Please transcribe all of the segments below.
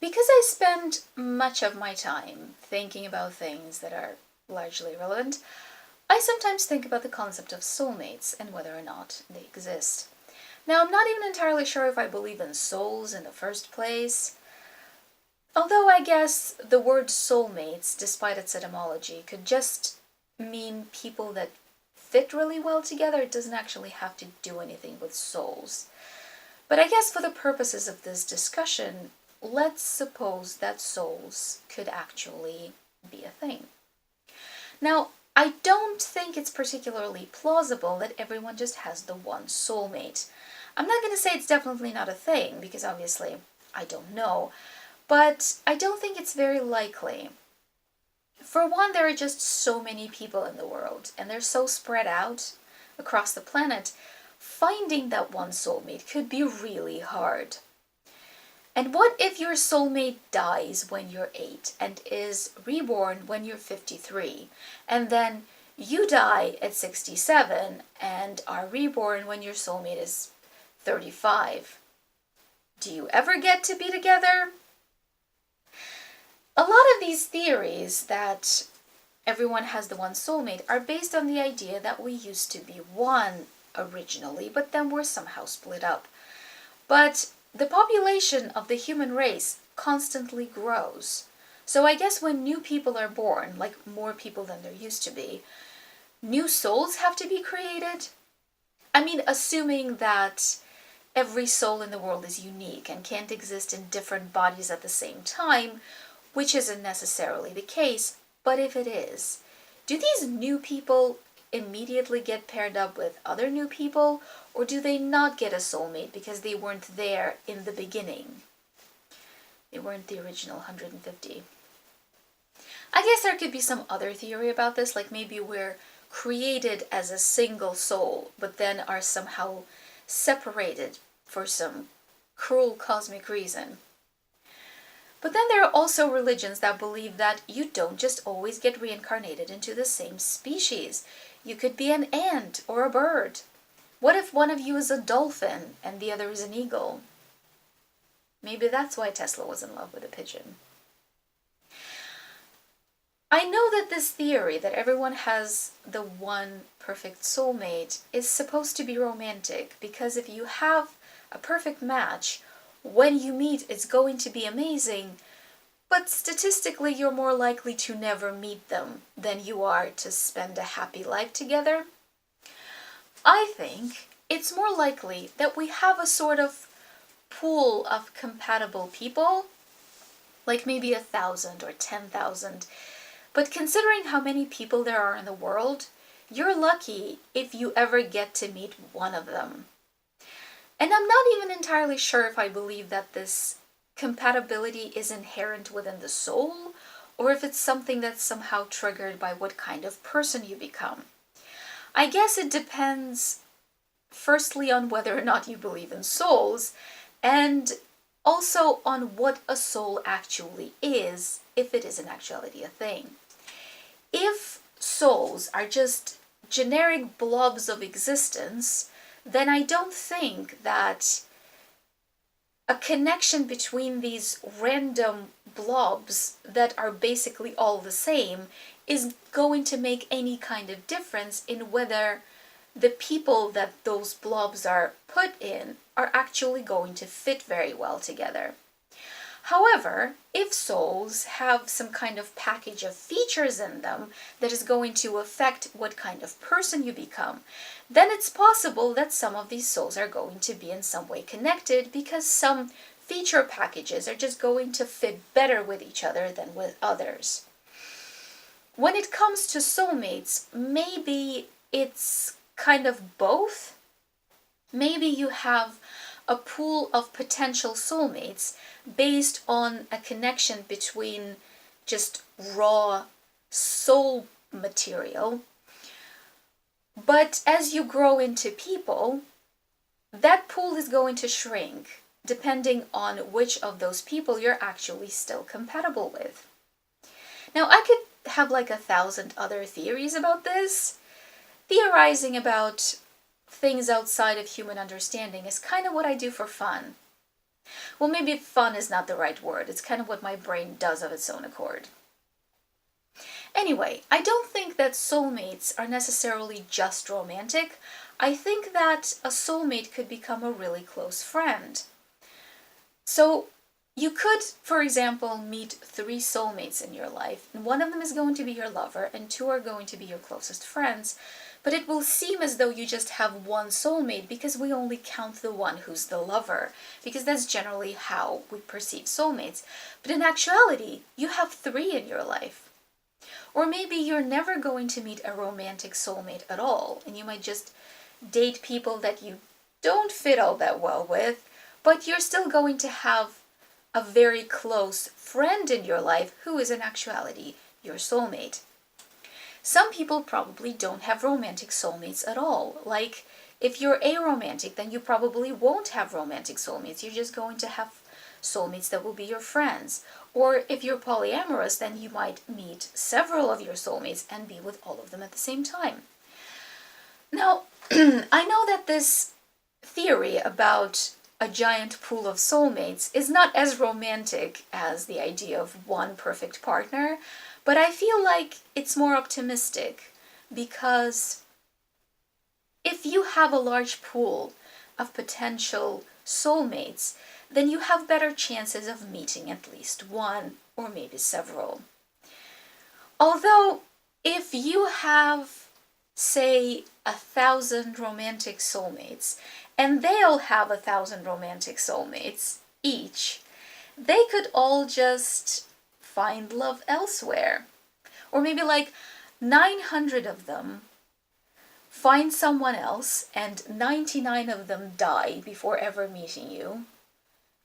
Because I spend much of my time thinking about things that are largely irrelevant, I sometimes think about the concept of soulmates and whether or not they exist. Now, I'm not even entirely sure if I believe in souls in the first place, although I guess the word soulmates, despite its etymology, could just mean people that fit really well together. It doesn't actually have to do anything with souls. But I guess for the purposes of this discussion, let's suppose that souls could actually be a thing. Now, I don't think it's particularly plausible that everyone just has the one soulmate. I'm not going to say it's definitely not a thing, because obviously I don't know, but I don't think it's very likely. For one, there are just so many people in the world, and they're so spread out across the planet, finding that one soulmate could be really hard. And what if your soulmate dies when you're 8 and is reborn when you're 53, and then you die at 67 and are reborn when your soulmate is 35? Do you ever get to be together? A lot of these theories that everyone has the one soulmate are based on the idea that we used to be one originally, but then we're somehow split up. But the population of the human race constantly grows. So I guess when new people are born, like more people than there used to be, new souls have to be created? I mean, assuming that every soul in the world is unique and can't exist in different bodies at the same time, which isn't necessarily the case, but if it is, do these new people immediately get paired up with other new people, or do they not get a soulmate because they weren't there in the beginning? They weren't the original 150. I guess there could be some other theory about this, like maybe we're created as a single soul, but then are somehow separated for some cruel cosmic reason. But then there are also religions that believe that you don't just always get reincarnated into the same species. You could be an ant or a bird. What if one of you is a dolphin and the other is an eagle? Maybe that's why Tesla was in love with a pigeon. I know that this theory that everyone has the one perfect soulmate is supposed to be romantic, because if you have a perfect match, when you meet it's going to be amazing, but statistically you're more likely to never meet them than you are to spend a happy life together. I think it's more likely that we have a sort of pool of compatible people, like maybe 1,000 or 10,000. But considering how many people there are in the world, you're lucky if you ever get to meet one of them. And I'm not even entirely sure if I believe that this compatibility is inherent within the soul, or if it's something that's somehow triggered by what kind of person you become. I guess it depends, firstly, on whether or not you believe in souls, and also on what a soul actually is, if it is in actuality a thing. If souls are just generic blobs of existence, then I don't think that a connection between these random blobs that are basically all the same is going to make any kind of difference in whether the people that those blobs are put in are actually going to fit very well together. However, if souls have some kind of package of features in them that is going to affect what kind of person you become, then it's possible that some of these souls are going to be in some way connected, because some feature packages are just going to fit better with each other than with others. When it comes to soulmates, maybe it's kind of both. Maybe you have a pool of potential soulmates based on a connection between just raw soul material. But as you grow into people, that pool is going to shrink depending on which of those people you're actually still compatible with. Now, I could have like 1,000 other theories about this. Theorizing about things outside of human understanding is kind of what I do for fun. Well, maybe fun is not the right word. It's kind of what my brain does of its own accord. Anyway, I don't think that soulmates are necessarily just romantic. I think that a soulmate could become a really close friend. So you could, for example, meet 3 soulmates in your life, and one of them is going to be your lover, and 2 are going to be your closest friends. But it will seem as though you just have one soulmate because we only count the one who's the lover, because that's generally how we perceive soulmates. But in actuality, you have 3 in your life. Or maybe you're never going to meet a romantic soulmate at all, and you might just date people that you don't fit all that well with, but you're still going to have a very close friend in your life who is in actuality your soulmate. Some people probably don't have romantic soulmates at all. Like, if you're aromantic, then you probably won't have romantic soulmates. You're just going to have soulmates that will be your friends. Or if you're polyamorous, then you might meet several of your soulmates and be with all of them at the same time. Now, I know that this theory about a giant pool of soulmates is not as romantic as the idea of one perfect partner, but I feel like it's more optimistic because if you have a large pool of potential soulmates, then you have better chances of meeting at least one or maybe several. Although, if you have, say, 1,000 romantic soulmates, and they all have 1,000 romantic soulmates each, they could all just find love elsewhere. Or maybe like 900 of them find someone else and 99 of them die before ever meeting you.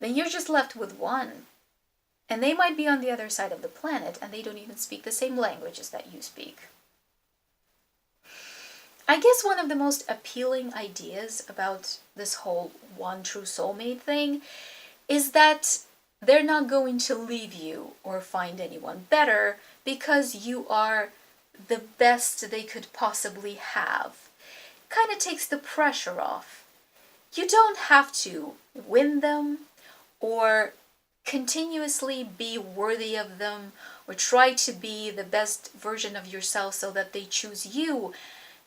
Then you're just left with one. And they might be on the other side of the planet and they don't even speak the same languages that you speak. I guess one of the most appealing ideas about this whole one true soulmate thing is that they're not going to leave you or find anyone better because you are the best they could possibly have. Kind of takes the pressure off. You don't have to win them or continuously be worthy of them or try to be the best version of yourself so that they choose you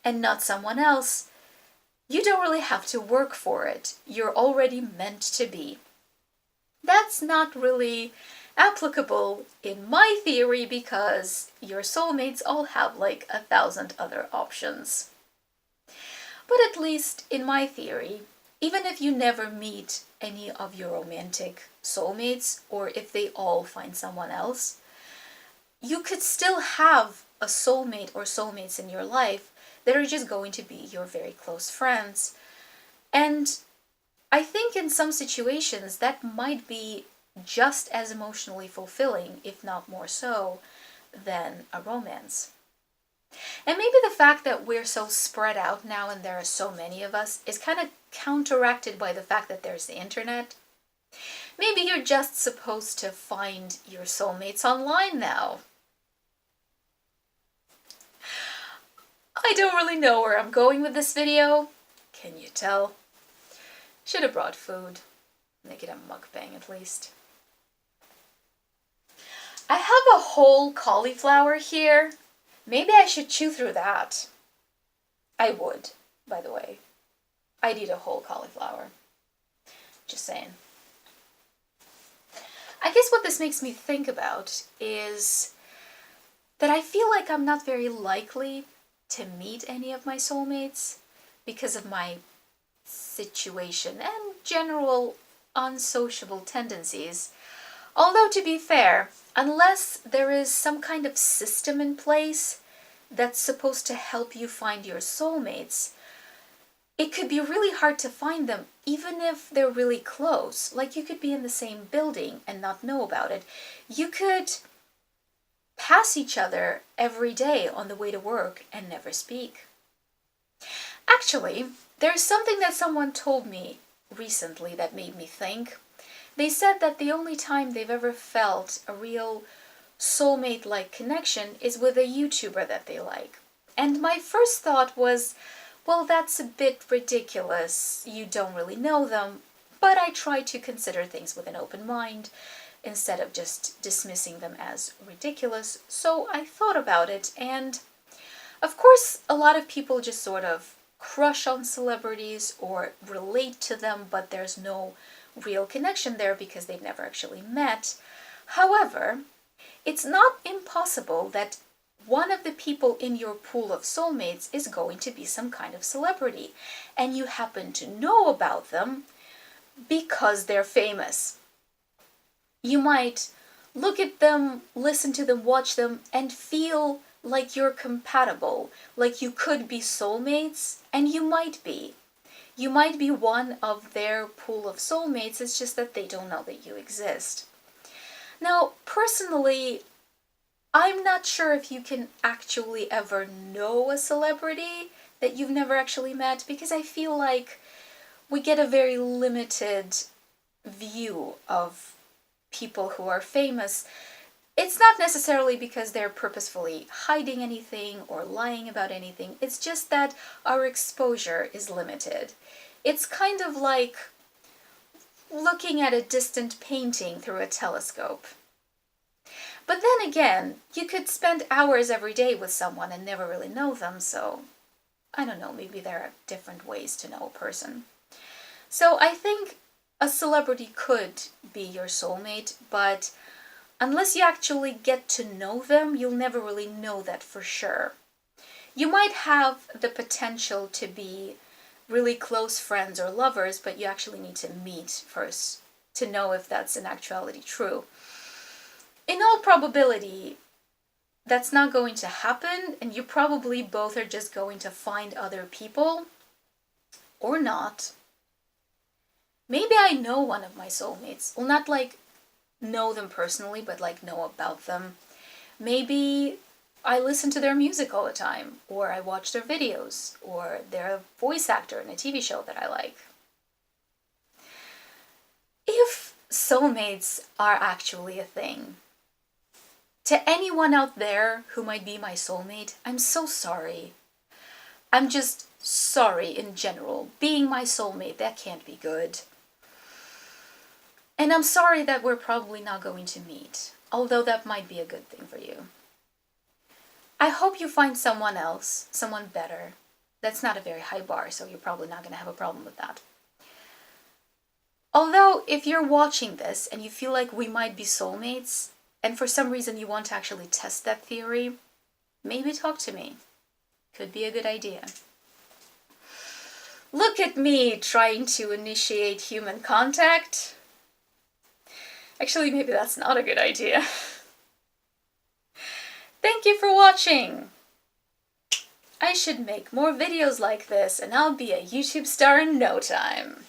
and not someone else. You don't really have to work for it. You're already meant to be. That's not really applicable in my theory because your soulmates all have like 1,000 other options. But at least in my theory, even if you never meet any of your romantic soulmates or if they all find someone else, you could still have a soulmate or soulmates in your life that are just going to be your very close friends. And I think in some situations that might be just as emotionally fulfilling, if not more so, than a romance. And maybe the fact that we're so spread out now and there are so many of us is kind of counteracted by the fact that there's the internet. Maybe you're just supposed to find your soulmates online now. I don't really know where I'm going with this video. Can you tell? Should have brought food. Make it a mukbang at least. I have a whole cauliflower here. Maybe I should chew through that. I would, by the way. I'd eat a whole cauliflower. Just saying. I guess what this makes me think about is that I feel like I'm not very likely to meet any of my soulmates because of my situation and general unsociable tendencies. Although, to be fair, unless there is some kind of system in place that's supposed to help you find your soulmates, it could be really hard to find them even if they're really close. Like, you could be in the same building and not know about it. You could pass each other every day on the way to work and never speak. Actually, there's something that someone told me recently that made me think. They said that the only time they've ever felt a real soulmate-like connection is with a YouTuber that they like. And my first thought was, well, that's a bit ridiculous. You don't really know them. but I try to consider things with an open mind instead of just dismissing them as ridiculous. So I thought about it, and of course, a lot of people just sort of crush on celebrities or relate to them, but there's no real connection there because they've never actually met. However, it's not impossible that one of the people in your pool of soulmates is going to be some kind of celebrity, and you happen to know about them because they're famous. You might look at them, listen to them, watch them, and feel like you're compatible, like you could be soulmates, and you might be. You might be one of their pool of soulmates, it's just that they don't know that you exist. Now, personally, I'm not sure if you can actually ever know a celebrity that you've never actually met, because I feel like we get a very limited view of people who are famous. It's not necessarily because they're purposefully hiding anything or lying about anything. It's just that our exposure is limited. It's kind of like looking at a distant painting through a telescope. But then again, you could spend hours every day with someone and never really know them, so I don't know, maybe there are different ways to know a person. So I think a celebrity could be your soulmate, but unless you actually get to know them, you'll never really know that for sure. You might have the potential to be really close friends or lovers, but you actually need to meet first to know if that's in actuality true. In all probability, that's not going to happen, and you probably both are just going to find other people, or not. Maybe I know one of my soulmates. Well, not like know them personally, but like know about them. Maybe I listen to their music all the time, or I watch their videos, or they're a voice actor in a TV show that I like. If soulmates are actually a thing, to anyone out there who might be my soulmate, I'm so sorry. I'm just sorry in general. Being my soulmate, that can't be good. And I'm sorry that we're probably not going to meet, although that might be a good thing for you. I hope you find someone else, someone better. That's not a very high bar, so you're probably not going to have a problem with that. Although, if you're watching this and you feel like we might be soulmates, and for some reason you want to actually test that theory, maybe talk to me. Could be a good idea. Look at me trying to initiate human contact. Actually, maybe that's not a good idea. Thank you for watching! I should make more videos like this and I'll be a YouTube star in no time.